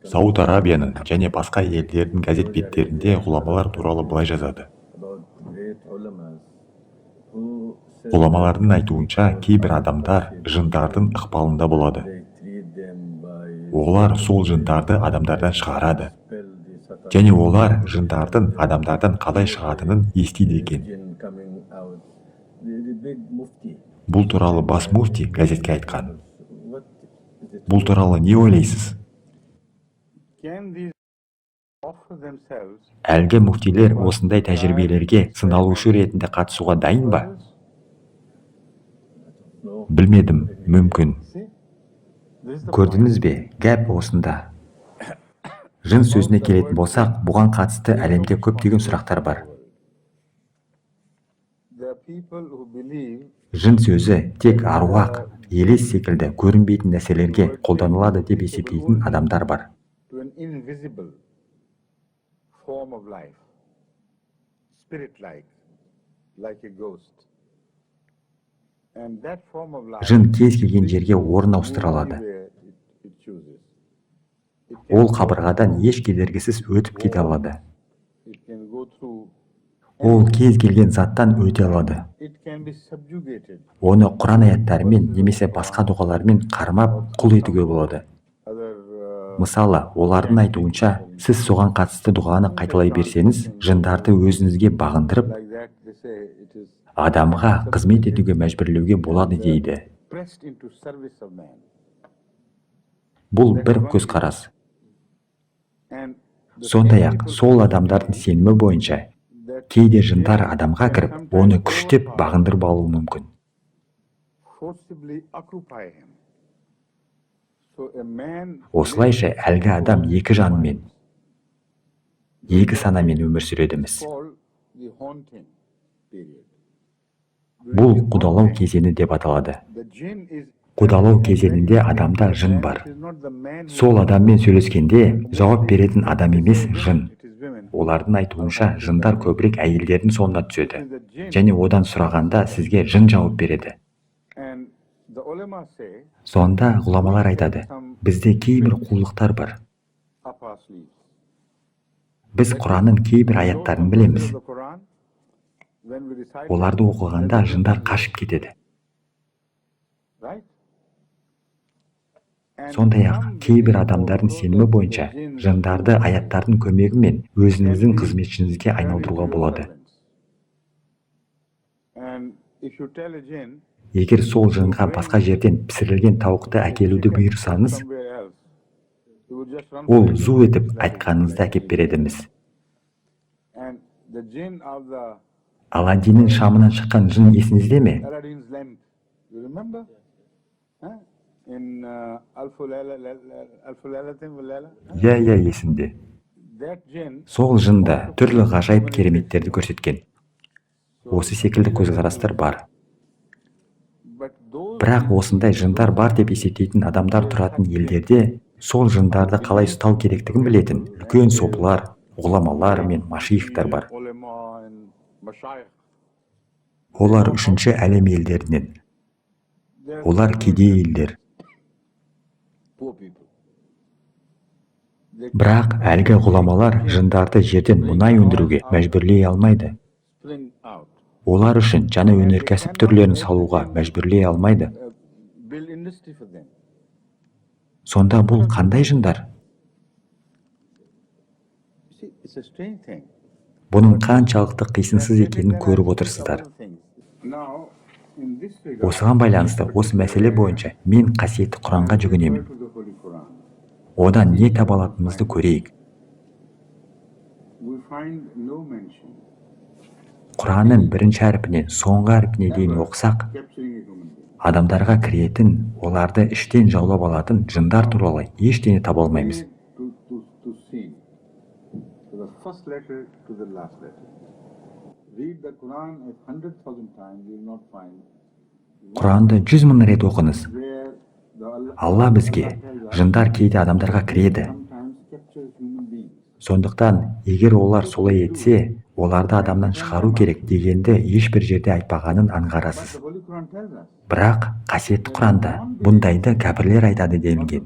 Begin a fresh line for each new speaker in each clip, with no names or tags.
Сауд Арабияның және басқа елдердің газет беттерінде ғұламалар туралы былай жазады. Ғұламалардың айтуынша, кейбір адамдар жындардың ықпалында болады. Олар сол жындарды адамдардан шығарады. Және олар жындардың адамдардан қалай шығатынын естиді екен. Бұл туралы бас муфти газетке айтқан. Бұл туралы не ойлайсыз? Әлгі муфтилер осындай тәжірибелерге сыналушы ретінде қатысуға дайын ба? Білмедім, мүмкін. Көрдіңіз бе, гәп осында. Жын сөзіне келетін болсақ, бұған қатысты әлемде көптеген сұрақтар бар. Жын сөзі тек аруақ, елес секілді көрінбейтін нәрселерге қолданылады деп есептейтін адамдар бар. Жын кез келген жерге орын ауыстыра алады. Ол қабырғадан еш кедергісіз өтіп кете алады. Ол кез келген заттан өте алады. Оны Құран аяттарымен немесе басқа дұғалармен қармап құл етуге болады. Мысалы, олардың айтуынша, сіз соған қатысты дұғаны қайталай берсеңіз, жындарды өзіңізге бағындырып, адамға қызмет етуге мәжбүрлеуге болады дейді. Бұл бір көзқарас. Сондай-ақ, сол адамдардың сенімі бойынша, кейде жындар адамға кіріп, оны күштеп бағындырып алуы мүмкін. Осылайша әлгі адам екі жанмен, екі санамен өмір сүредіміз. Бұл қудалау кезеңі деп аталады. Қудалау кезеңінде адамда жын бар. Сол адаммен сөйлескенде жауап беретін адам емес жын. Олардың айтуынша, жындар көбірек әйелдердің соңына түседі. Және одан сұрағанда сізге жын жауап береді. Сонда ғұламалар айтады, бізде кейбір құлдықтар бар. Біз Құранның кейбір аяттарын білеміз. Оларды оқығанда жындар қашып кетеді. Сондай-ақ, кейбір адамдардың сенімі бойынша, жындарды аяттардың көмегімен өзіңіздің қызметшіңізге айналдыруға болады. Егер сол жынға басқа жерден пісірілген тауықты әкелуді бұйырсаңыз, ол зу етіп айтқаныңызды әкеп бередіміз. Аладдиннің шамынан шыққан жын есіңізде ме? Иә, есімде. Сол жында түрлі ғажайып кереметтерді көрсеткен. Осы секілді көзқарастар бар. Бірақ осындай жындар бар деп есептейтін адамдар тұратын елдерде сол жындарды қалай ұстау керектігін білетін үлкен сопылар, ғұламалар мен машайхтар бар. Олар үшінші әлем елдерінен. Олар кедей елдер. Бірақ әлгі ғұламалар жындарды жерден мұнай өндіруге мәжбүрлей алмайды. Олар үшін жаңа өнеркәсіп түрлерін салуға мәжбүрлей алмайды. Сонда бұл қандай жындар? Бұның қаншалықты қисынсыз екенін көріп отырсыздар. Осыған байланысты осы мәселе бойынша мен қасиетті Құранға жүгінемін. Одан не таба алатынымызды көрейік. Құранның бірінші әрпінен соңғы әрпіне дейін оқысақ, адамдарға кіретін, оларды іштен жаулап алатын жындар туралы ештеңе таба алмаймыз. Құранды 100 000 рет оқыңыз. Алла бізге, жындар кейде адамдарға кіреді. Сондықтан, егер олар солай етсе, оларды адамнан шығару керек дегенді ешбір жерде айтпағанын аңғарасыз. Бірақ қасиетті Құранда бұндайды кәпірлер айтады делінген.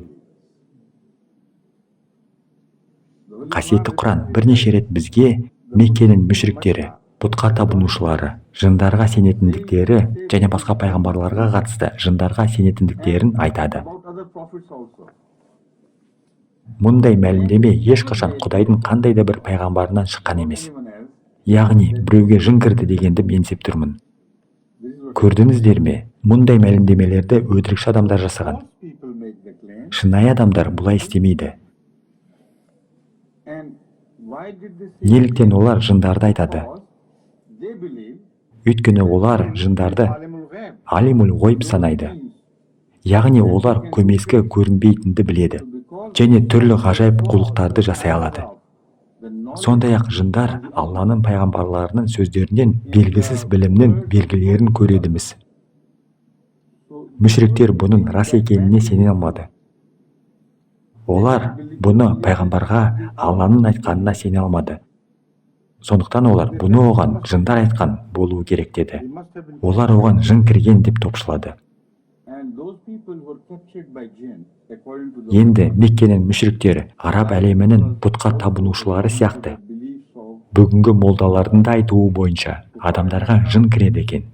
Қасиетті Құран бірнеше рет бізге Меккенің мүшриктері, бұтқа табынушылары, жындарға сенетіндіктері және басқа пайғамбарларға қатысты жындарға сенетіндіктерін айтады. Мұндай мәлімдеме ешқашан Құдайдың қандай да бір пайғамбарынан шыққан емес. Яғни, біреуге жын кірді дегенді менсеп тұрмын. Көрдіңіздер ме? Мұндай мәлімдемелерді өтірікші адамдар жасаған. Шынайы адамдар бұлай істемейді. Неліктен олар жындарды айтады? Өйткені олар жындарды алимул ғойб санайды. Яғни олар көмескі көрінбейтінді біледі және түрлі ғажайып құлықтарды жасай алады. Сондай-ақ жындар Алланың пайғамбарларының сөздерінен белгісіз білімнің белгілерін көредіміз. Мүшриктер бұның рас екеніне сене алмады. Олар бұны пайғамбарға Алланың айтқанына сене алмады. Сондықтан олар бұны оған жындар айтқан болуы керек деді. Олар оған жын кірген деп топшылады. Енді Меккенің мүшриктері араб әлемінің бұтқа табынушылары сияқты. Бүгінгі молдалардың да айтуы бойынша адамдарға жын кіреді екен.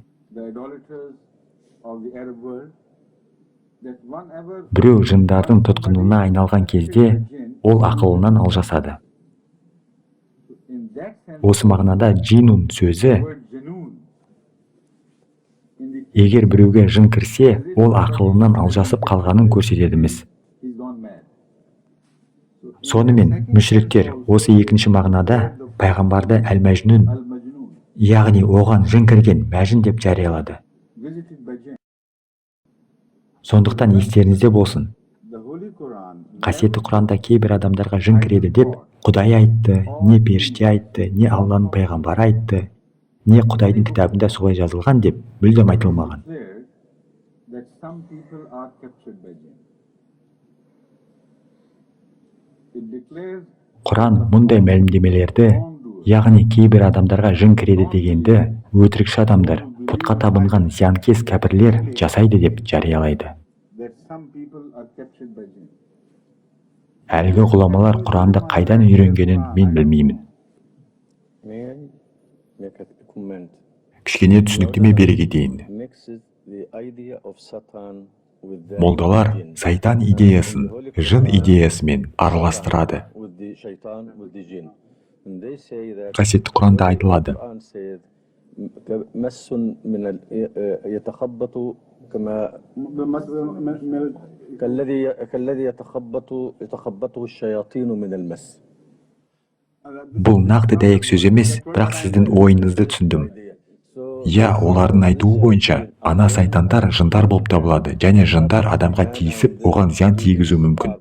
Біреу жындардың тұтқынына айналған кезде ол ақылынан алжасады. Осы мағынада джинун сөзі егер біреуге жын кірсе, ол ақылынан алжасып қалғанын көрсетедіміз. Сонымен мүшриктер осы екінші мағынада пайғамбарды әл-мәжнун, яғни оған жын кірген мәжін деп жариялады. Сондықтан естеріңізде болсын. Қасиетті Құранда кейбір адамдарға жын кіреді деп Құдай айтты, не періште айтты, не Алланың пайғамбары айтты, не Құдайдың кітабында солай жазылған деп мүлдем айтылмаған. Құран мұндай мәлімдемелерді, яғни кейбір адамдарға жын кіреді дегенді өтірікші адамдар, пұтқа табынған зиянкес кәпірлер жасайды деп жариялайды. Әлгі ғұламалар Құранды қайдан үйренгенін мен білмеймін. Кішкене түсініктеме бере кетейін. Молдалар сайтан идеясын жын идеясымен араластырады. Қасиетті Құранда айтылады. Бұл нақты дәйек сөз емес, бірақ сіздің ойыңызды түсіндім. Я, олардың айтуы бойынша, ана сайтандар жындар болып табылады, және жындар адамға тиісіп, оған зиян тигізу мүмкін.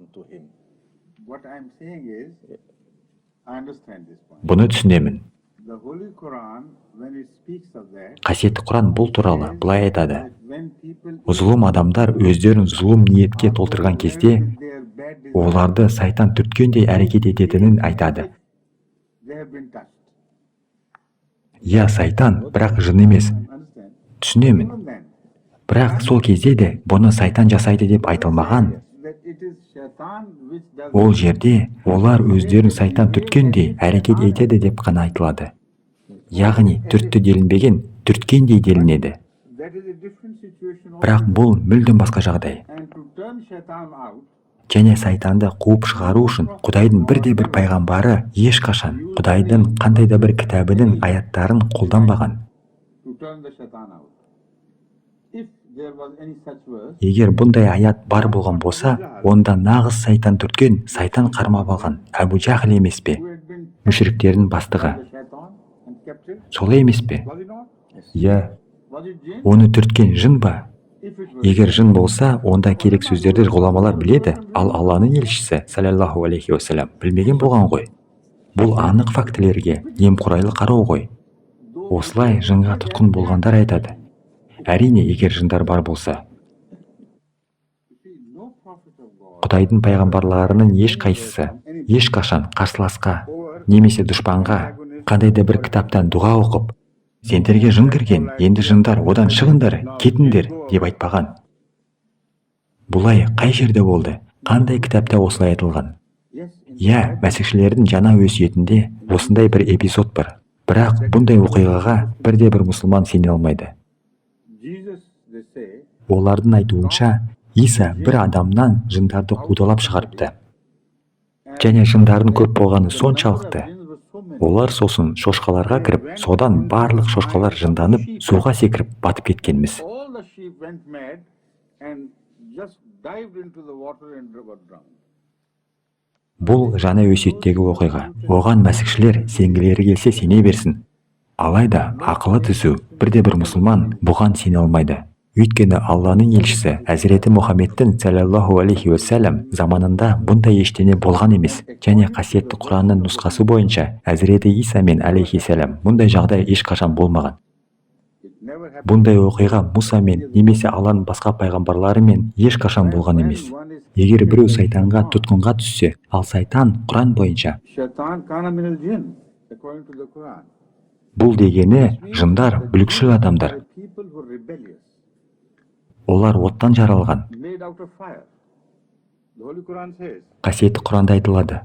Бұны түсінемін. Қасиетті Құран бұл туралы былай айтады. Зұлым адамдар өздерін зұлым ниетке толтырған кезде, оларды сайтан түрткендей әрекет ететінін айтады. Я, сайтан, бірақ жын емес. Түсінемін. Бірақ сол кезде де бұны сайтан жасайды деп айтылмаған. Ол жерде олар өздерін сайтан түрткендей әрекет етеді деп қана айтылады. Яғни түртті делінбеген, түрткендей делінеді. Бірақ бұл мүлдем басқа жағдай. Және сайтанды қуып шығару үшін Құдайдың бірде-бір пайғамбары ешқашан Құдайдың қандай да бір кітабының аяттарын қолданбаған. Егер бұндай аят бар болған болса, онда нағыз сайтан түрткен, сайтан қармап алған Әбу Жахл емес пе? Мүшриктердің бастығы. Солай емес пе? Я, оны түрткен жын ба? Егер жын болса, онда керек сөздерді ғұламалар біледі, ал Алланың елшісі, саллаллаху алейхи уассалам, білмеген болған ғой. Бұл анық фактілерге немқұрайлы қарау ғой. Осылай жынға тұтқын болғандар айтады. Әрине, егер жындар бар болса. Құдайдың пайғамбарларының ешқайсысы, ешқашан қарсыласқа, немесе дұшпанға, қандай да бір кітаптан дұға оқып, Сендерге жын кірген, енді жындар одан шығыңдар, кетіңдер деп айтпаған. Бұлай қай жерде болды? Қандай кітапта осылай айтылған? Иә, мәсіхшілердің жаңа өсиетінде осындай бір эпизод бар. Бірақ бұндай оқиғаға бірде-бір мұсылман сене алмайды. Олардың айтуынша, Иса бір адамнан жындарды қудалап шығарыпты. Және жындардың көп болғаны соншалықты. Олар сосын шошқаларға кіріп, содан барлық шошқалар жынданып, суға секіріп батып кеткенміз. Бұл жаңа өсиеттегі оқиға. Оған мәсіхшілер сенгілері келсе сене берсін. Алайда ақылы түзу бірде-бір мұсылман бұған сене алмайды. Өйткені Алланың елшісі Әзіреті Мұхаммедтің саллаллаху алейхи уассалам заманында бұндай ештеңе болған емес. Және қасиетті Құранның нұсқасы бойынша Әзіреті Иса мен алейхиссалам мұндай жағдай ешқашан болмаған. Бұндай оқиға Мұса мен немесе Алланың басқа пайғамбарларымен ешқашан болған емес. Егер біреу сайтанға тұтқынға түссе, ал сайтан Құран бойынша, бұл дегені жындар бүлікшіл адамдар. Олар оттан жаралған. Қасиетті Құранда айтылады.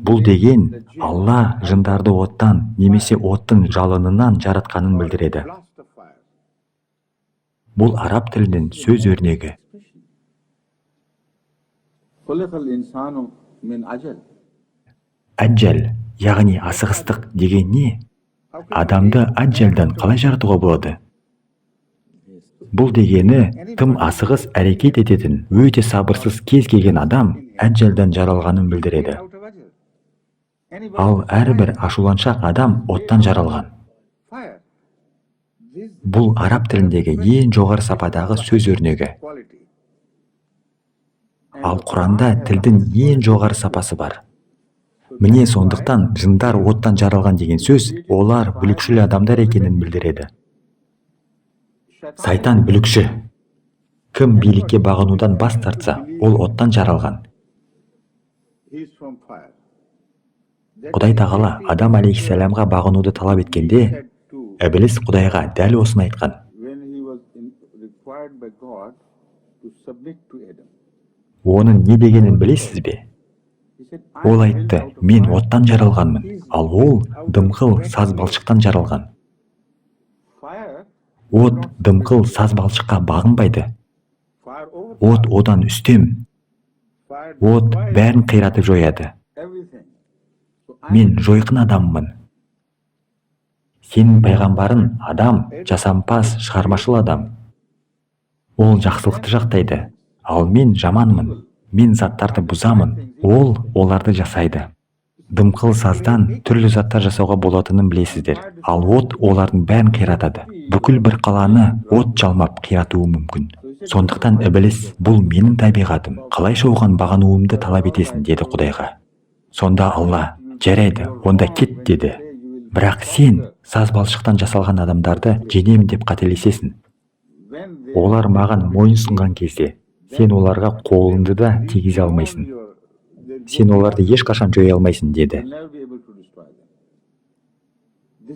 Бұл деген Алла жындарды оттан немесе оттың жалынынан жаратқанын білдіреді. Бұл араб тілінің сөз өрнегі. Әджәл, яғни асығыстық деген не? Адамды әджәлдан қалай жаратуға болады? Бұл дегені тым асығыс әрекет ететін, өте сабырсыз кез келген адам әджәлдан жаралғанын білдіреді. Ал әрбір ашуланшақ адам оттан жаралған. Бұл араб тіліндегі ең жоғары сападағы сөз өрнегі. Ал Құранда тілдің ең жоғары сапасы бар. Міне сондықтан жындар оттан жаралған деген сөз, олар бүлікшіл адамдар екенін білдіреді. Сайтан бүлікші. Кім билікке бағынудан бас тартса, ол оттан жаралған. Құдай тағала Адам алейхиссаламға бағынуды талап еткенде, Ібліс Құдайға дәл осыны айтқан. Оның не дегенін білесіз бе? Ол айтты, мен оттан жаралғанмын, ал ол дымқыл саз балшықтан жаралған. От дымқыл саз балшыққа бағынбайды. От одан үстем. От бәрін қиратып жояды. Мен жойқын адаммын. Сенің пайғамбарың адам, жасампаз, шығармашыл адам. Ол жақсылықты жақтайды, ал мен жаманмын. Мен заттарды бұзамын, ол оларды жасайды. Дымқыл саздан түрлі заттар жасауға болатынын білесіздер, ал от олардың бәрін қиратады. Бүкіл бір қаланы от жалмап қиратуы мүмкін. Сондықтан Ібліс, бұл менің табиғатым, қалайша оған бағынуымды талап етесің, деді Құдайға. Сонда Алла, жарайды, онда кет, деді. Бірақ сен саз балшықтан жасалған адамдарды жеңемін деп қателесесің. Олар маған мойынсұнған кезде, сен оларға қолыңды да тигізе алмайсың. Сен оларды ешқашан жоя алмайсың, деді.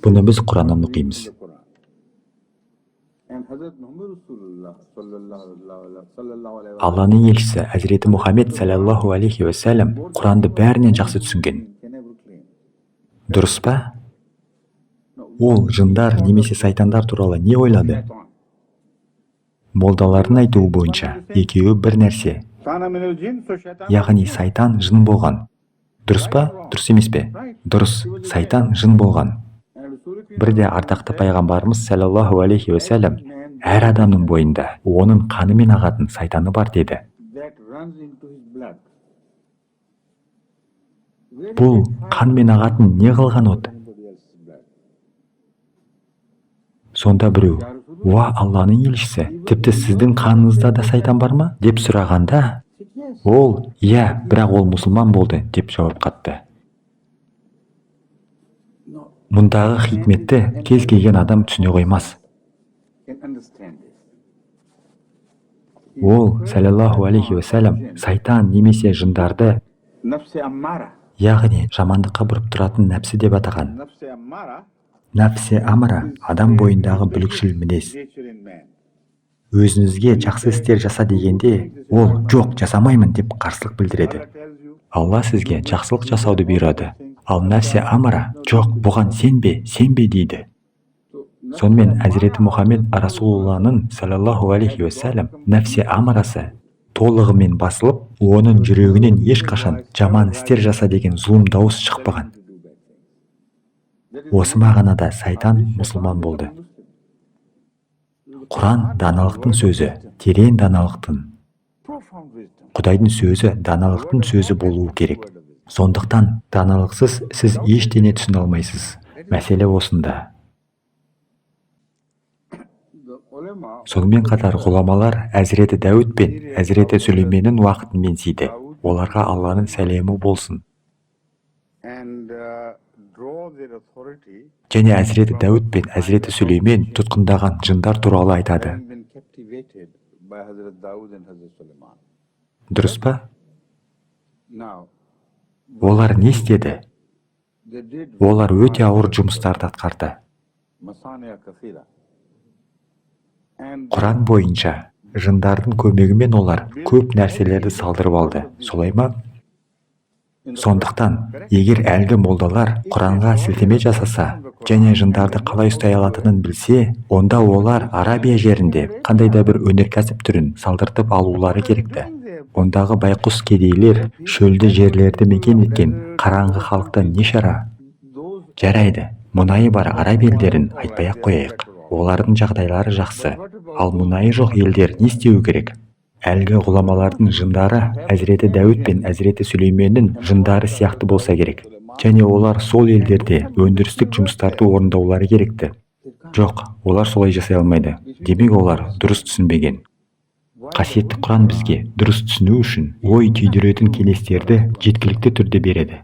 Бұны біз Құраннан оқимыз. Алланың елшісі Әзіреті Мұхаммед саллаллаху алейхи уассалам Құранды бәрінен жақсы түсінген. Дұрыс па? Ол жындар немесе сайтандар туралы не ойлады? Молдалардың айтуы бойынша екеуі бір нәрсе. Яғни сайтан жын болған. Дұрыс па? Дұрыс емес пе? Дұрыс, сайтан жын болған. Бірде ардақты пайғамбарымыз саллаллаху алейхи уассалам әр адамның бойында оның қанымен ағатын сайтаны бар деді. Бұл қанмен ағатын не қылған от? Сонда біреу, уа Алланың елшісі, тіпті сіздің қаныңызда да сайтан бар ма? Деп сұрағанда, ол, иә, бірақ ол мұсылман болды, деп жауап қатты. Мұндағы хикметті кез келген адам түсіне қоймас. Ол, саллаллаху алейхи вассалам, сайтан немесе жындарды, яғни жамандыққа бұрып тұратын нәпсі деп атаған. Нәпсе амара адам бойындағы бүлікшіл мінез. Өзіңізге жақсы істер жаса дегенде, ол жоқ жасамаймын деп қарсылық білдіреді. Алла сізге жақсылық жасауды бұйырады. Ал нәпсе амара жоқ бұған сенбе дейді. Сонымен Әзіреті Мұхаммед Расулулланың саллаллаху алейхи вассалам нәпсе амарасы толығымен басылып, оның жүрегінен ешқашан жаман істер жаса деген зұлым дауыс шықпаған. Осы мағынада сайтан мұсылман болды. Құран даналықтың сөзі, терең даналықтың. Құдайдың сөзі даналықтың сөзі болуы керек. Сондықтан даналықсыз сіз ештеңе түсіне алмайсыз. Мәселе осында. Сонымен қатар ғұламалар Әзіреті Дәуд пен Әзіреті Сүлейменнің уақытын менсейді. Оларға Алланың сәлемі болсын. Және Әзіреті Дәуд пен Әзіреті Сүлеймен тұтқындаған жындар туралы айтады. Дұрыс па? Олар не істеді? Олар өте ауыр жұмыстарды атқарды. Құран бойынша жындардың көмегімен олар көп нәрселерді салдырып алды. Солай ма? Сондықтан, егер әлгі молдалар Құранға сілтеме жасаса, және жындарды қалай ұстай алатынын білсе, онда олар Арабия жерінде қандай да бір өнеркәсіп түрін салдыртып алулары керекті. Ондағы байқұс кедейлер шөлді жерлерді мекен еткен қараңғы халықтан не шара? Жарайды, мұнайы бар араб елдерін айтпай-ақ қояйық. Олардың жағдайлары жақсы. Ал мұнайы жоқ елдер не істеуі керек? Әлгі ғұламалардың жындары Әзіреті Дәуд пен Әзіреті Сүлейменнің жындары сияқты болса керек. Және олар сол елдерде өндірістік жұмыстарды орындаулары керекті. Жоқ, олар солай жасай алмайды. Демек олар дұрыс түсінбеген. Қасиетті Құран бізге дұрыс түсіну үшін ой түйдіретін кеңестерді жеткілікті түрде береді.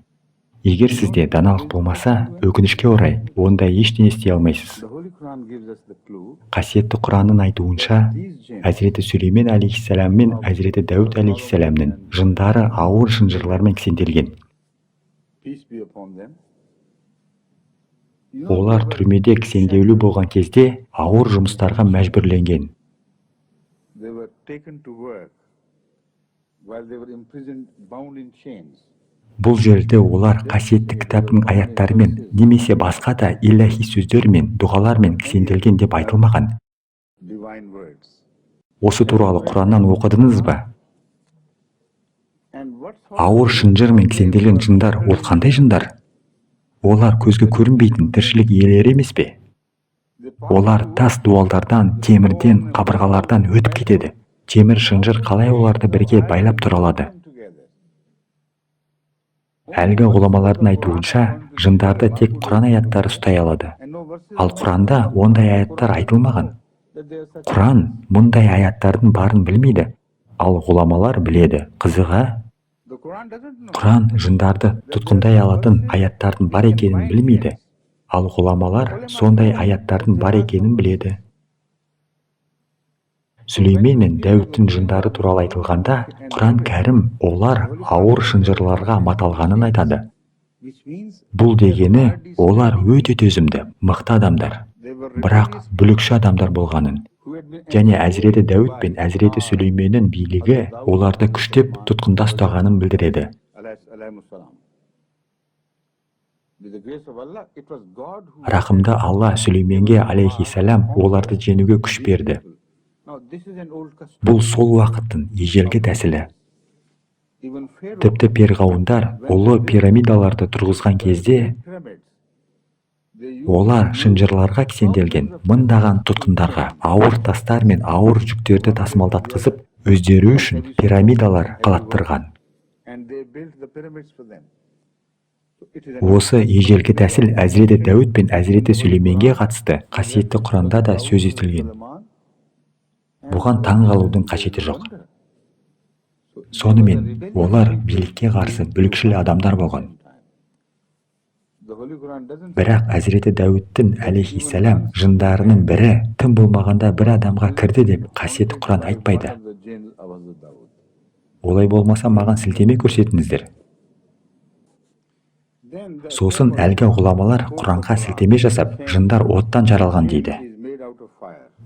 Егер сізде даналық болмаса, өкінішке орай, онда ештеңе істей алмайсыз. Қасиетті Құранның айтуынша, Әзіреті Сүлеймен алейхиссалам мен Әзіреті Дәуд алейхиссаламның жындары ауыр шынжырлармен кісенделген. Олар түрмеде кісенделу болған кезде ауыр жұмыстарға мәжбүрленген. Бұл жерде олар қасиетті кітаптың аяттарымен немесе басқа да иләһи сөздермен, дұғалармен кісенделген деп айтылмаған. Осы туралы Құраннан оқыдыңыз ба? Ауыр шынжырмен кісенделген жындар ол қандай жындар? Олар көзге көрінбейтін тіршілік иелері емес пе? Олар тас дуалдардан, темірден, қабырғалардан өтіп кетеді. Темір шынжыр қалай оларды бірге байлап тұра алады? Әлгі ғұламалардың айтуынша, жындарды тек Құран аяттары ұстай алады. Ал Құранда ондай аяттар айтылмаған. Құран мұндай аяттардың барын білмейді, ал ғұламалар біледі. Қызыға? Құран жындарды тұтқындай алатын аяттардың бар екенін білмейді, ал ғұламалар сондай аяттардың бар екенін біледі. Сүлеймен мен Дәуттің жындары туралы айтылғанда, Құран кәрім олар ауыр шынжырларға маталғанын айтады. Бұл дегені олар өте төзімді, мықты адамдар, бірақ бүлікші адамдар болғанын. Және Әзіреті Дәуд пен Әзіреті Сүлейменнің билігі оларды күштеп тұтқында ұстағанын білдіреді. Рақымды Алла Сүлейменге алейхиссалам оларды жеңуге күш берді. Бұл сол уақыттың ежелгі тәсілі. Тіпті перғауындар ұлы пирамидаларды тұрғызған кезде, олар шынжырларға кісенделген мыңдаған тұтқындарға ауыр тастар мен ауыр жүктерді тасымалдатқызып, өздері үшін пирамидалар қалаттырған. Осы ежелгі тәсіл Әзіреті Дәуд пен Әзіреті Сүлейменге қатысты қасиетті Құранда да сөз етілген. Бұған таң қалудың қажеті жоқ. Сонымен, олар билікке қарсы бүлікшіл адамдар болған. Бірақ Әзіреті Дәуттің алейхиссалам жындарының бірі тым болмағанда бір адамға кірді деп қасиетті Құран айтпайды. Олай болмаса маған сілтеме көрсетіңіздер. Сосын әлгі ғұламалар Құранға сілтеме жасап, жындар оттан жаралған дейді.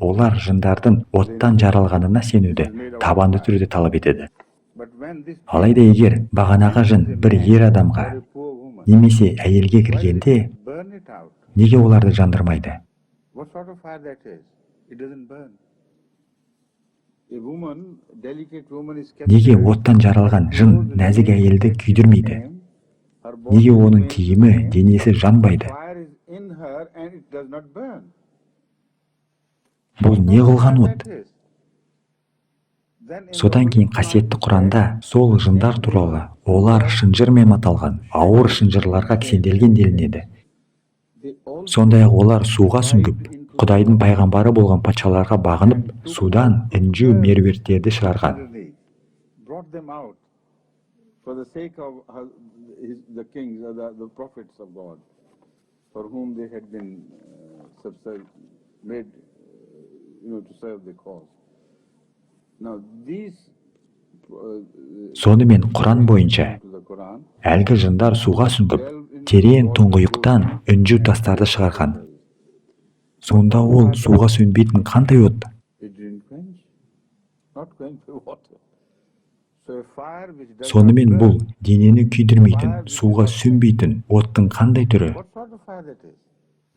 Олар жындардың оттан жаралғанына сенуді табанды түрде талап етеді. Алайда егер бағанағы жын бір ер адамға немесе әйелге кіргенде, неге оларды жандырмайды? Неге оттан жаралған жын нәзік әйелді күйдірмейді? Неге оның киімі, денесі жанбайды? Бұл не қылған от? Содан кейін қасиетті Құранда сол жындар туралы олар шынжырмен аталған ауыр шынжырларға кісенделген делінеді. Сондай-ақ олар суға сүңгіп, Құдайдың пайғамбары болған патшаларға бағынып, судан інжу меруерттерді шығарған. Сонымен Құран бойынша әлгі жындар суға сүңгіп, терең тұңғиықтан үнжу тастарды шығарған. Сонда ол суға сөнбейтін қандай от? Сонымен бұл денені күйдірмейтін, суға сөнбейтін оттың қандай түрі?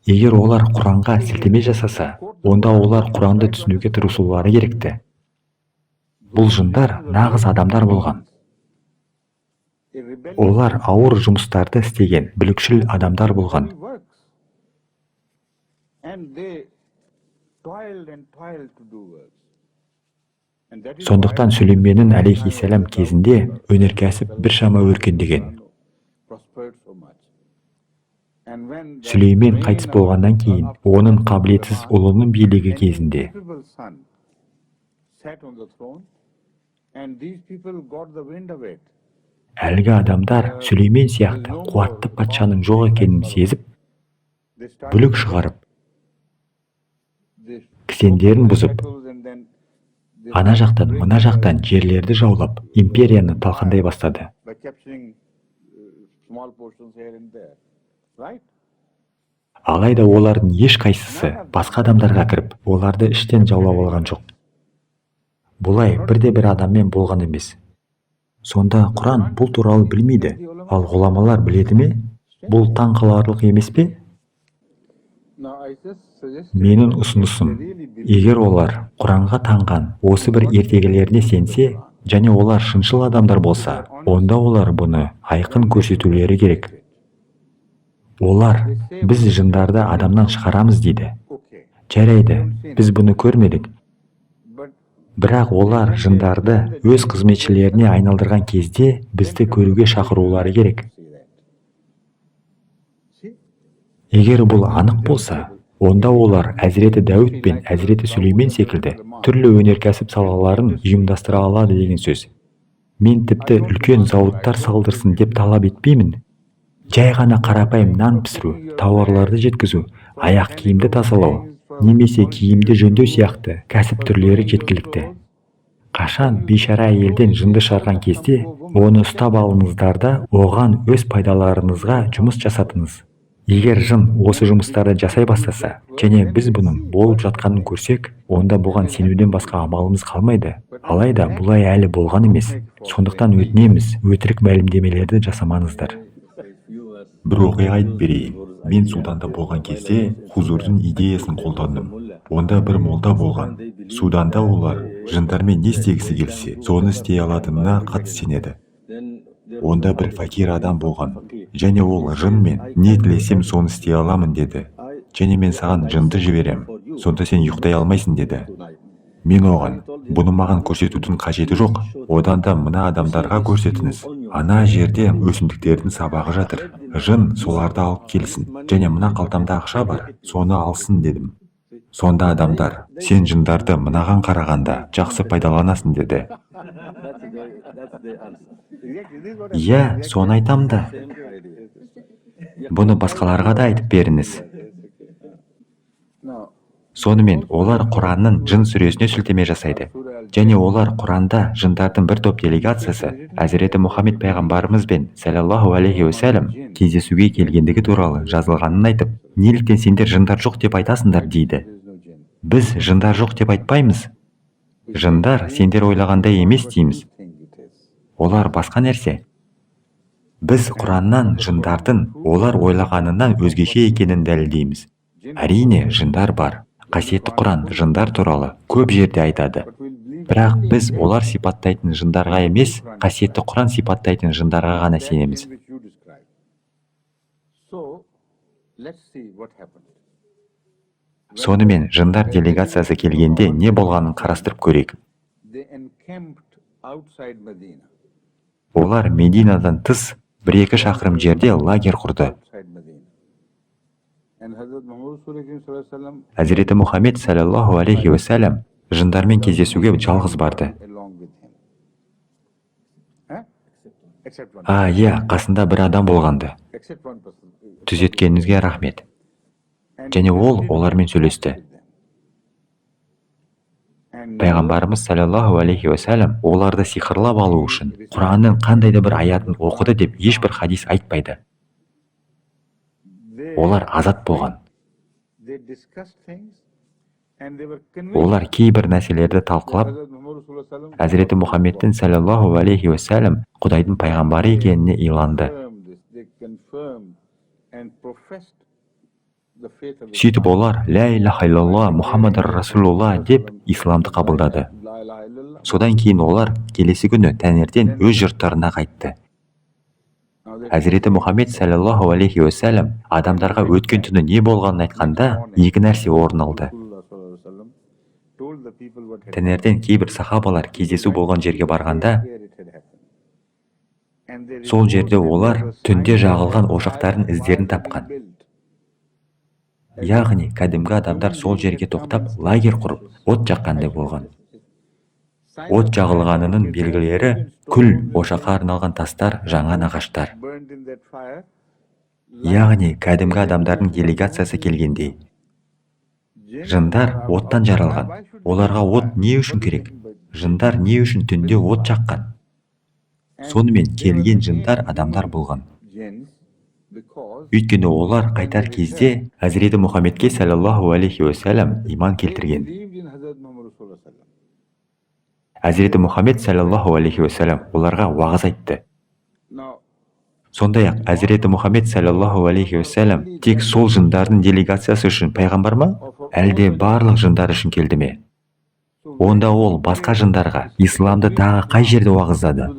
Егер олар Құранға сілтеме жасаса, онда олар Құранды түсінуге тырысулары керекті. Бұл жындар нағыз адамдар болған. Олар ауыр жұмыстарды істеген бүлікшіл адамдар болған. Сондықтан Сүлейменнің алейхиссалам кезінде өнеркәсіп біршама өркендеген. Сүлеймен қайтыс болғаннан кейін, оның қабілетсіз ұлының билігі кезінде әлгі адамдар Сүлеймен сияқты қуатты патшаның жоқ екенін сезіп, бүлік шығарып, кісендерін бұзып, ана жақтан, мына жақтан жерлерді жаулап, империяны талқандай бастады. Алайда олардың ешқайсысы басқа адамдарға кіріп, оларды іштен жаулап алған жоқ. Бұлай бірде-бір адаммен болған емес. Сонда Құран бұл туралы білмейді, ал ғұламалар біледі ме? Бұл таң қаларлық емес пе? Менің ұсынысым, егер олар Құранға таңған осы бір ертегілеріне сенсе, және олар шыншыл адамдар болса, онда олар бұны айқын көрсетулері керек. Олар, біз жындарды адамнан шығарамыз дейді. Жарайды, біз бұны көрмедік. Бірақ олар жындарды өз қызметшілеріне айналдырған кезде бізді көруге шақырулары керек. Егер бұл анық болса, онда олар Әзіреті Дәуд пен Әзіреті Сүлеймен секілді түрлі өнеркәсіп салаларын ұйымдастыра алады деген сөз. Мен тіпті үлкен зауыттар салдырсын деп талап етпеймін. Жай ғана қарапайым нан пісіру, тауарларды жеткізу, аяқ киімді тазалау, немесе киімді жөндеу сияқты кәсіп түрлері жеткілікті. Қашан бейшара әйелден жынды шығарған кезде, оны ұстап алыңыздар да оған өз пайдаларыңызға жұмыс жасатыңыз. Егер жын осы жұмыстарды жасай бастаса, және біз бұның болып жатқанын көрсек, онда бұған сенуден басқа амалымыз қалмайды. Алайда бұлай әлі болған емес. Сондықтан өтінеміз, өтірік мәлімдемелерді жасамаңыздар.
Бір оқиға айтып берейін. Мен Суданда болған кезде хузурдың идеясын қолдандым. Онда бір молда болған. Суданда олар жындармен не істегісі келсе, соны істей алатынына қатты сенеді. Онда бір факир адам болған. Және ол жынмен не тілесем соны істей аламын деді. Және мен саған жынды жіберем. Сонда сен ұйықтай алмайсың деді. Мен оған, бұны маған көрсетудің қажеті жоқ. Одан да мына адамдарға көрсетіңіз. Ана жерде өсімдіктердің сабағы жатыр. Жын соларды алып келсін. Және мына қалтамда ақша бар, соны алсын дедім. Сонда адамдар, сен жындарды мынаған қарағанда жақсы пайдаланасың деді.
Иә, соны айтам да. Бұны басқаларға да айтып беріңіз. Сонымен олар Құранның жын сүресіне сілтеме жасайды. Және олар Құранда жындардың бір топ делегациясы Әзіреті Мұхаммед пайғамбарымызбен саллаллаху алейхи уассалам кездесуге келгендігі туралы жазылғанын айтып, неліктен сендер жындар жоқ деп айтасыңдар дейді. Біз жындар жоқ деп айтпаймыз. Жындар сендер ойлағандай емес дейміз. Олар басқа нәрсе. Біз Құраннан жындардың олар ойлағанынан өзгеше екенін дәлелдейміз. Әрине, жындар бар. Қасиетті Құран жындар туралы көп жерде айтады. Бірақ біз олар сипаттайтын жындарға емес, қасиетті Құран сипаттайтын жындарға ғана сенеміз. Сонымен жындар делегациясы келгенде не болғанын қарастырып көрейік. Олар Мединадан тыс 1-2 шақырым жерде лагерь құрды. Әзіреті Мұхаммед саллаллаху алейхи уассалам жындармен кездесуге жалғыз барды. Қасында бір адам болғанды. Түзеткеніңізге рахмет. Және ол олармен сөйлесті. Пайғамбарымыз саллаллаху алейхи уассалам оларды сиқырлап алу үшін Құранның қандай да бір аятын оқыды деп ешбір хадис айтпайды. Олар азат болған. Олар кейбір нәрселерді талқылап, Әзіреті Мұхаммедтің саллаллаху алейхи уассалам Құдайдың пайғамбары екеніне иланды. Сөйтіп олар «Ля илаха иллалла Мұхаммадар Расулулла» деп исламды қабылдады. Содан кейін олар келесі күні таңертең өз жұрттарына қайтты. Әзіреті Мұхаммед саллаллаху алейхи уассалам адамдарға өткен түні не болғанын айтқанда екі нәрсе орын алды. Таңертең кейбір сахабалар кездесу болған жерге барғанда, сол жерде олар түнде жағылған ошақтардың іздерін тапқан. Яғни, кәдімгі адамдар сол жерге тоқтап, лагерь құрып, от жаққандай болған. От жағылғанының белгілері күл, ошаққа арналған тастар, жаңа ағаштар. Яғни, кәдімгі адамдардың делегациясы келгендей. Жындар оттан жаралған. Оларға от не үшін керек? Жындар не үшін түнде от жаққан? Сонымен келген жындар адамдар болған. Өйткені олар қайтар кезде Әзіреті Мұхаммедке саллаллаху алейхи уассалам иман келтірген. Әзіреті Мұхаммед саллаллаху алейхи уассалам оларға уағыз айтты. Сондай-ақ Әзіреті Мұхаммед саллаллаху алейхи уассалам тек сол жындардың делегациясы үшін пайғамбар ма? Әлде барлық жындар үшін келді ме? Онда ол басқа жындарға исламды тағы қай жерде уағыздады?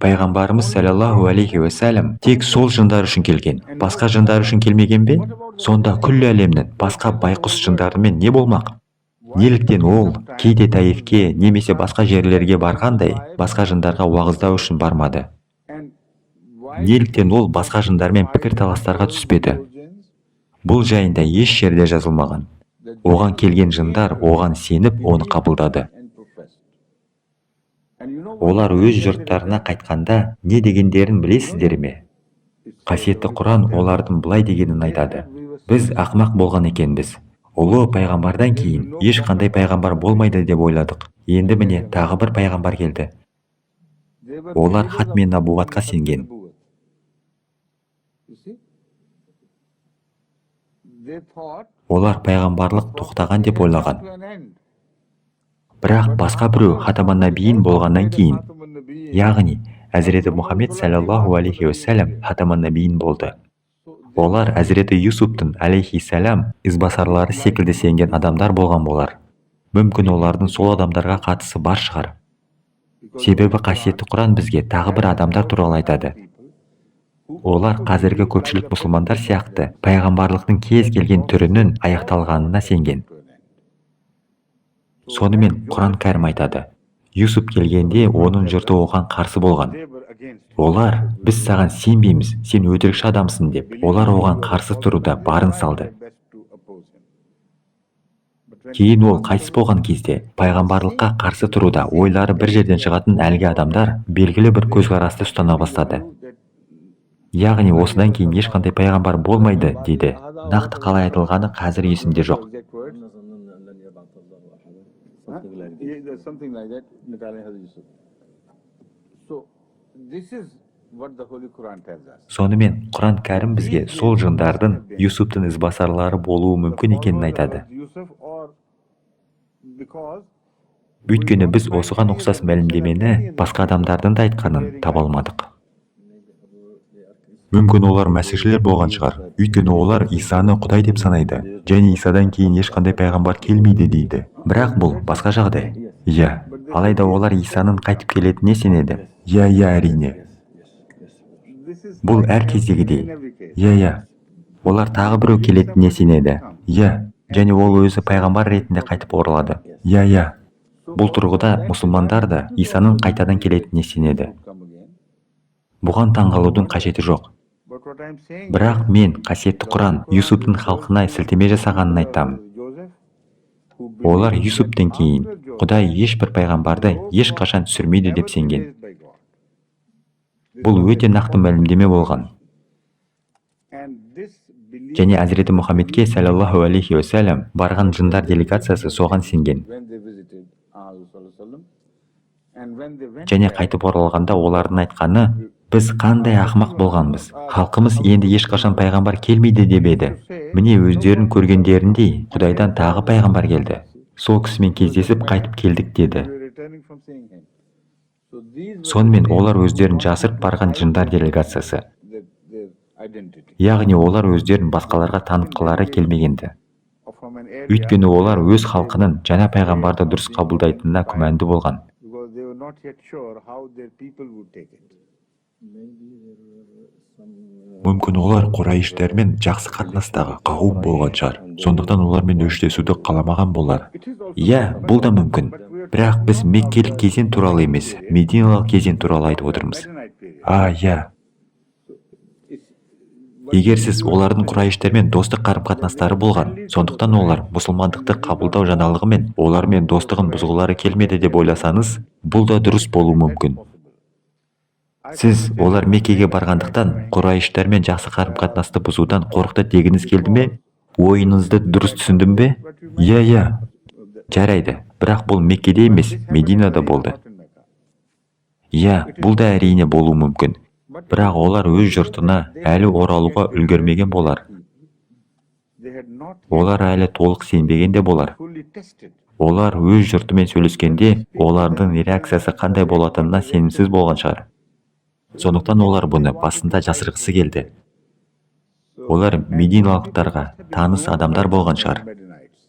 Пайғамбарымыз саллаллаху алейхи уассалам тек сол жындар үшін келген, басқа жындар үшін келмеген бе? Сонда күллі әлемнің басқа байқұс жындарымен не болмақ? Неліктен ол кейде Таифке немесе басқа жерлерге барғандай, басқа жындарға уағыздау үшін бармады? Неліктен ол басқа жындармен пікір таластарға түспеді? Бұл жайында еш жерде жазылмаған. Оған келген жындар оған сеніп, оны қабылдады. Олар өз жұрттарына қайтқанда не дегендерін білесіздер ме? Қасиетті Құран олардың былай дегенін айтады. Біз ақымақ болған екенбіз. Ұлы пайғамбардан кейін ешқандай пайғамбар болмайды деп ойладық. Енді міне тағы бір пайғамбар келді. Олар хат мен набуатқа сенген. Олар пайғамбарлық тоқтаған деп ойлаған. Бірақ басқа біреу хатаман набиин болғаннан кейін, яғни Әзіреті Мұхаммед саллаллаху алейхи уассалам хатаман набиин болды. Олар Әзіреті Юсуптың алейхиссалам ізбасарлары секілді сенген адамдар болған болар. Мүмкін олардың сол адамдарға қатысы бар шығар. Себебі қасиетті Құран бізге тағы бір адамдар туралы айтады. Олар қазіргі көпшілік мұсылмандар сияқты пайғамбарлықтың кез келген түрінің аяқталғанына сенген. Сонымен Құран кәрім айтады. Юсуп келгенде оның жұрты оған қарсы болған. Олар, біз саған сенбейміз, сен өтірікші адамсың деп, олар оған қарсы тұруда барын салды. Кейін ол қайтыс болған кезде, пайғамбарлыққа қарсы тұруда ойлары бір жерден шығатын әлгі адамдар белгілі бір көзқарасты ұстана бастады. Яғни осыдан кейін ешқандай пайғамбар болмайды дейді. Нақты қалай айтылғаны қазір есімде жоқ.
Something like that, Italian Hazrat Yusuf. So this is what the Holy Quran tells us.
Сонымен Құран кәрім бізге сол жындардың Юсуптың ізбасарлары болуы мүмкін екенін айтады.
Yusuf or because
Өйткені біз осыған ұқсас мәлімдемені басқа адамдардың да айтқанын таба алмадық.
Мүмкін олар мәсіхшілер болған шығар. Өйткені олар Исаны Құдай деп санайды. Және Исадан кейін ешқандай пайғамбар келмейді дейді.
Бірақ бұл басқа жағдай.
Иә,
Алайда олар Исаның қайтып келетініне сенеді.
иә, әрине.
this is
Бұл әр кездегідей.
every case.
Иә.
Олар тағы біреу келетініне сенеді.
Иә,
Және ол өзі пайғамбар ретінде қайтып оралады.
иә.
Бұл тұрғыда мұсылмандар да Исаның қайтадан келетініне сенеді.
Come again.
Бұған таңғалудың қажеті жоқ.
But what I'm saying
Бірақ мен қасиетті Құран Юсуптың халқына сілтеме жасағанын айтамын.
Joseph, who
Олар Юсуптан кейін Құдай ешбір пайғамбарды ешқашан түсірмейді деп сенген.
raised by God.
Бұл өте нақты мәлімдеме болған.
And this belief
Және Әзіреті Мұхаммедке саллаллаху алейхи уассалам барған жындар делегациясы соған сенген.
when they visited Rasulullah and when they went
Және қайтып оралғанда олардың айтқаны, біз қандай ақымақ болғанбыз. Халқымыз енді ешқашан пайғамбар келмейді деп еді. Міне өздерін көргендеріндей Құдайдан тағы пайғамбар келді. Сол кісімен кездесіп қайтып келдік деді.
they were returning from seeing him. So these were
Сонымен олар өздерін жасырып барған жындар делегациясы.
their identity.
Яғни олар өздерін басқаларға танытқылары келмегенді.
From an area
Өйткені олар өз халқының жаңа пайғамбарды дұрыс қабылдайтынына күмәнді болған.
because they were not yet sure how their people would take it.
Мүмкін олар Құрайыштармен жақсы қатынастағы қауым болған шығар. Сондықтан олармен өштесуді қаламаған болар.
Иә, бұл да мүмкін. Бірақ біз меккелік кезең туралы емес, мединалық кезең туралы айтып отырмыз.
Night period.
Иә.
Егер сіз олардың Құрайыштармен достық қарым-қатынастары болған, сондықтан олар мұсылмандықты қабылдау жаңалығымен олармен достығын бұзғылары келмеді деп ойласаңыз, бұл да дұрыс болуы мүмкін. Сіз олар Меккеге барғандықтан Құрайыштармен жақсы қарым-қатынасты бұзудан қорықты дегіңіз келді ме? Ойыңызды дұрыс түсіндім бе?
Иә.
Жарайды, бірақ бұл Меккеде емес, Мединада болды. Иә, бұл да әрине болуы мүмкін. Бірақ олар өз жұртына әлі оралуға үлгермеген болар.
They had not
Олар әлі толық сенбеген де болар.
fully tested.
Олар өз жұртымен сөйлескенде олардың реакциясы қандай болатынына сенімсіз болған шығар. Сондықтан олар бұны басында жасырғысы келді. Олар мединалықтарға таныс адамдар болған шығар.
Medinites.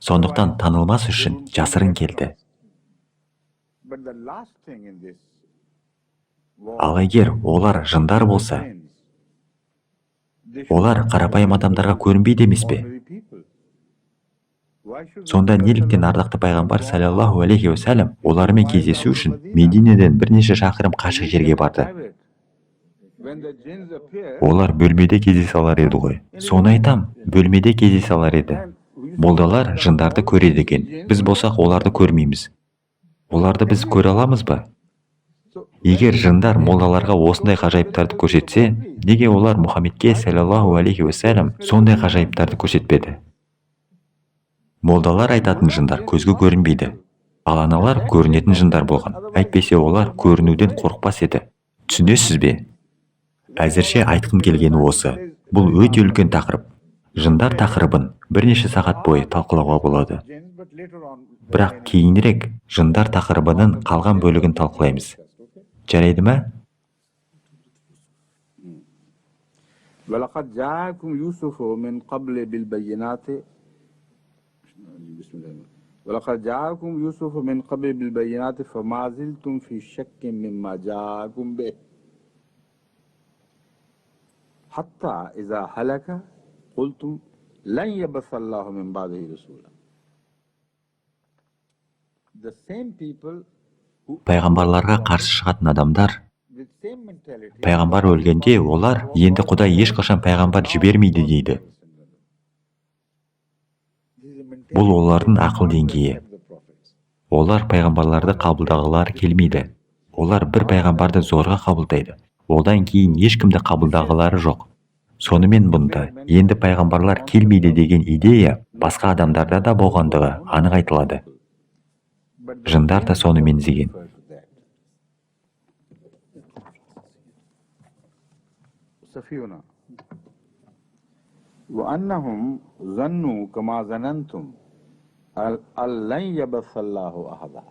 Сондықтан танылмас үшін жасырын келді.
But the last thing in this was
Ал егер олар жындар болса,
friends. They should
олар қарапайым адамдарға көрінбейді емес пе?
ordinary people. Why should
Сонда неліктен ардақты пайғамбар саллаллаху алейхи уассалам олармен кездесу үшін Мединеден бірнеше шақырым қашық жерге барды?
private? When the jinns appear,
Олар бөлмеде кездесе алар еді ғой. Соны айтам, бөлмеде кездесе алар еді. Молдалар жындарды көреді екен. Біз болсақ оларды көрмейміз. Оларды біз көре аламыз ба? Егер жындар молдаларға осындай ғажайыптарды көрсетсе, неге олар Мұхаммедке саллаллаху алейхи уассалам сондай ғажайыптарды көрсетпеді? Молдалар айтатын жындар көзге көрінбейді. Ал аналар көрінетін жындар болған. Әйтпесе олар көрінуден қорықпас еді. Түсінесіз бе? Әзірше айтқым келгені осы. Бұл өте үлкен тақырып. Жындар тақырыбын бірнеше сағат бойы талқылауға болады.
jinns, but later on,
Бірақ кейінірек жындар тақырыбының қалған бөлігін талқылаймыз. Жарайды ма?
وَلَقَدْ جَاءَكُمْ يُوسُفُ مِنْ قَبْلِ بِالْبَيِّنَاتِ بسم الله. وَلَقَدْ جَاءَكُمْ يُوسُفُ مِنْ قَبْلِ بِالْبَيِّنَاتِ فَمَا زِلْتُمْ فِي شَكٍّ مِّمَّا جَاءَكُمْ بِهِ حَتَّى إِذَا هَلَكَ قُلْتُمْ لَنْ يَبْعَثَ اللَّهُ مِنْ بَعْدِهِ رَسُولًا. The same people who
Пайғамбарларға қарсы шығатын адамдар,
with same mentality
пайғамбар өлгенде олар енді Құдай ешқашан пайғамбар жібермейді дейді. Бұл олардың ақыл деңгейі. Олар пайғамбарларды қабылдағылары келмейді. Олар бір пайғамбарды зорға қабылдайды. Одан кейін ешкімді қабылдағылары жоқ. Сонымен бұнда енді пайғамбарлар келмейді деген идея басқа адамдарда да болғандығы анық айтылады. Жындар да соны меңзеген.
Safiyuna. وأنهم ظنوا كما ظننتم أن لن يبث الله أحدا.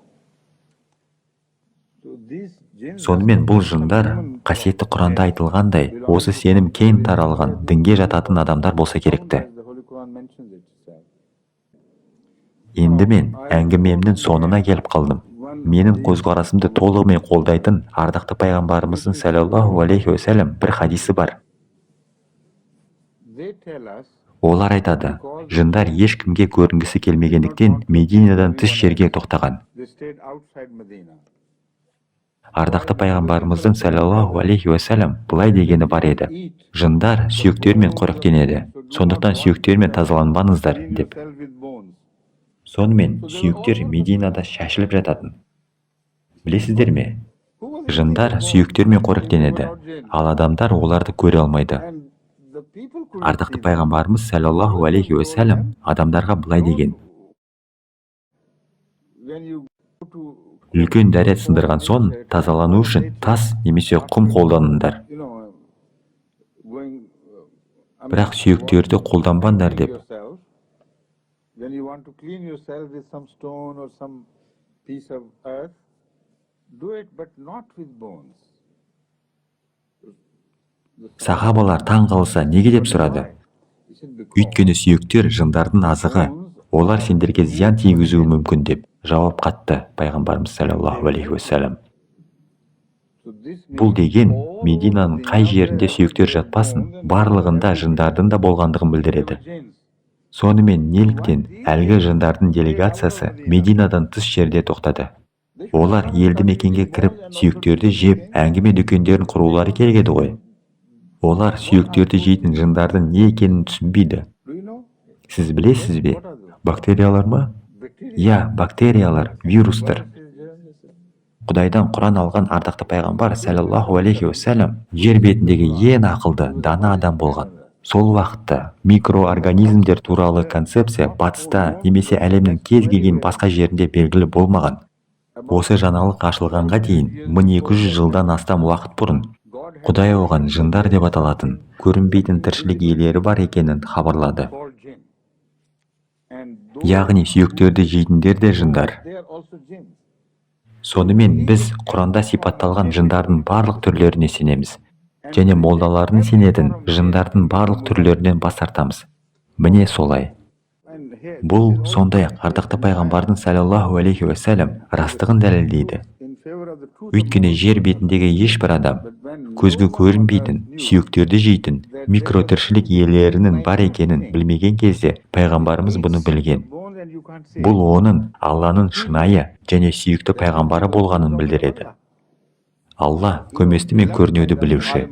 Сонымен бұл жындар қасиетті Құранда айтылғандай, осы сенім кең таралған дінге жататын адамдар болса керекті. Енді мен әңгімемнің соңына келіп қалдым. Менің көзқарасымды толығымен қолдайтын ардақты пайғамбарымыздың саллаллаху алейхи уассалам бір хадисі бар. Олар айтады, жындар ешкімге көрінгісі келмегендіктен Мединадан тыс жерге тоқтаған. Ардақты пайғамбарымыздың саллаллаху алейхи уассалам былай дегені бар еді. Жындар сүйектермен қоректенеді, сондықтан сүйектермен тазаланбаңыздар деп. Сонымен сүйектер Мединада шашылып жататын. Білесіздер ме? Жындар сүйектермен қоректенеді, ал адамдар оларды көре алмайды. Ардақты пайғамбарымыз саллаллаху алейхи уассалам адамдарға былай деген. Үлкен дәрет сындырған соң тазалану үшін тас немесе құм қолданыңдар. Бірақ сүйектерді қолданбаңдар деп. Сахабалар таң қалса неге деп сұрады. Өйткені сүйектер жындардың азығы, олар сендерге зиян тигізуі мүмкін деп жауап қатты пайғамбарымыз саллаллаху алейхи уассалам. Бұл деген Мединаның қай жерінде сүйектер жатпасын, барлығында жындардың да болғандығын білдіреді. Сонымен неліктен әлгі жындардың делегациясы Мединадан тыс жерде тоқтады. Олар елді мекенге кіріп, сүйектерді жеп, әңгіме дүкендерін құрулары керек еді ғой. Олар сүйектерді жейтін жындардың не екенін түсінбейді. Сіз білесіз бе? Бактериялар ма? Я, бактериялар, вирустар. Құдайдан Құран алған ардақты пайғамбар саллаллаху алейхи уассалам жер бетіндегі ең ақылды, дана адам болған. Сол уақытта микроорганизмдер туралы концепция батыста немесе әлемнің кез келген басқа жерінде белгілі болмаған. Осы жаңалық ашылғанға дейін 1200 жылдан астам уақыт бұрын Құдай оған жындар деп аталатын, көрінбейтін тіршілік иелері бар екенін хабарлады. Яғни сүйектерді жейтіндер де жындар. Сонымен біз Құранда сипатталған жындардың барлық түрлеріне сенеміз, және молдалардың сенетін жындардың барлық түрлерінен бас тартамыз. Міне солай. Бұл сондай-ақ ардақты пайғамбардың саллаллаху алейхи уассалам растығын дәлелдейді. Өйткені жер бетіндегі ешбір адам көзге көрінбейтін, сүйектерді жейтін, микротіршілік иелерінің бар екенін білмеген кезде пайғамбарымыз бұны білген. Бұл оның Алланың шынайы және сүйікті пайғамбары болғанын білдіреді. Алла көместі мен көрінуді білуші.